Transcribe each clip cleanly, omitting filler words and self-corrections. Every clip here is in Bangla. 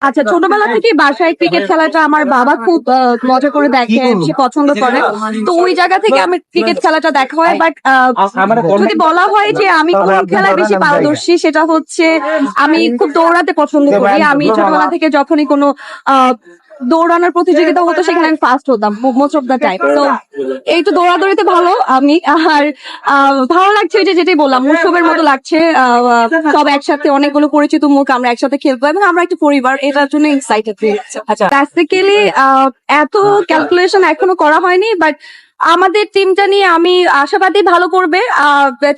আচ্ছা, ছোটবেলা থেকে বাসায় ক্রিকেট খেলাটা আমার বাবা খুব মজা করে দেখে, সে পছন্দ করে। তো ওই জায়গা থেকে আমি ক্রিকেট খেলাটা দেখা হয়। বাট যদি বলা হয় যে আমি কোন খেলায় বেশি পারদর্শী, সেটা হচ্ছে আমি খুব দৌড়াতে পছন্দ করি। আমি ছোটবেলা থেকে যখনই কোনো আহ দৌড়ানোর প্রতিযোগিতা হতো সেখানে আমি ফার্স্ট হতাম মোস্ট অফ দ্য টাইম। তো এই তো দৌড়াদৌড়িতে ভালো আমি। আর ভালো লাগছে, ওই যে যেটাই বললাম, উৎসবের মতো লাগছে। সব একসাথে অনেকগুলো পরিচিত মুখ, আমরা একসাথে খেলবো এবং আমরা একটা পরিবার, এটার জন্য এক্সাইটেড। আচ্ছা, বেসিক্যালি এত ক্যালকুলেশন এখনো করা হয়নি, বাট আমাদের টিমটা নিয়ে আমি আশাবাদী ভালো করবে।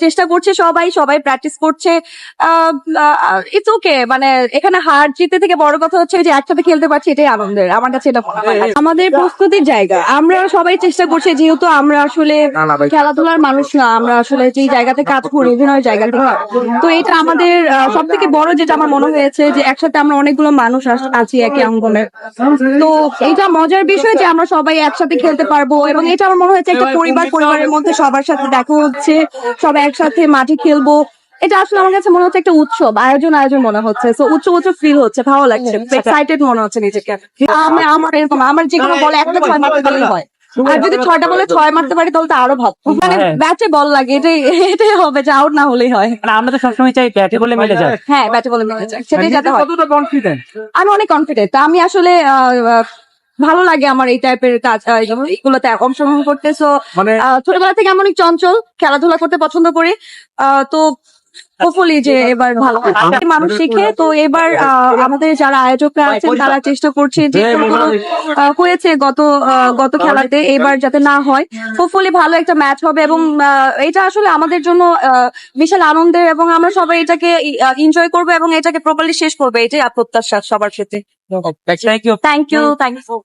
চেষ্টা করছে সবাই সবাই প্র্যাকটিস করছে। ইটস ওকে, মানে এখানে হার জিতে থেকে বড় কথা হচ্ছে যে একসাথে খেলতে পারছি, এটাই আনন্দের। আমার কাছে এটা মনে হয়। আমাদের প্রস্তুতির জায়গা, আমরা সবাই চেষ্টা করছি, যেহেতু আমরা আসলে খেলাধুলার মানুষ না, আমরা আসলে যেই জায়গাতে কাজ করি অভিনয়ের জায়গা থেকে, তো এটা আমাদের সব থেকে বড় যেটা আমার মনে হয়েছে যে একসাথে আমরা অনেকগুলো মানুষ আছি একই অঙ্গনে। তো এটা মজার বিষয় যে আমরা সবাই একসাথে খেলতে পারবো, এবং এটা আমার মনে হয়েছে একটা পরিবারের মধ্যে সবার সাথে দেখা হচ্ছে, সবাই একসাথে মাঠে খেলবো। এটা আসলে আমার কাছে মনে হচ্ছে একটা উৎসব, আয়োজন মনে হচ্ছে। তো উৎসব ফিল হচ্ছে, ভালো লাগছে, এক্সাইটেড মনে হচ্ছে নিজেকে। আমার এরকম, আমার যে কোনো বলে একটা 6 মারতে পারলে হয়। আর যদি 6টা বলে 6 মারতে পারি তাহলে তো আরো ভালো। মানে ব্যাটে বল লাগে, এটাই হবে যে আউট না হলেই হয়। আমরা তো সবসময় চাই ব্যাটে বলে মিলে যায়। হ্যাঁ, ব্যাটে বলে মিলে যায়, সেটাই যাতে হয়। কতটা কনফিডেন্ট? আমি অনেক কনফিডেন্ট। আমি আসলে ভালো লাগে আমার এই টাইপের কাজ, এগুলোতে অংশগ্রহণ করতে। সো ছোটবেলা থেকে আমি অনেক চঞ্চল, খেলাধুলা করতে পছন্দ করি। তো হোপফুলি যে এবার ভালো মানুষ শিখে। তো এবার আমাদের যারা আয়োজকরা আছেন তারা চেষ্টা করছে যে কোনগুলো হয়েছে গত খেলাতে এবার যাতে না হয়। হোপফুলি ভালো একটা ম্যাচ হবে, এবং এটা আসলে আমাদের জন্য বিশাল আনন্দের, এবং আমরা সবাই এটাকে এনজয় করবো এবং এটাকে প্রপারলি শেষ করবো, এটাই প্রত্যাশা সবার ক্ষেত্রে। Thank you. Thank you.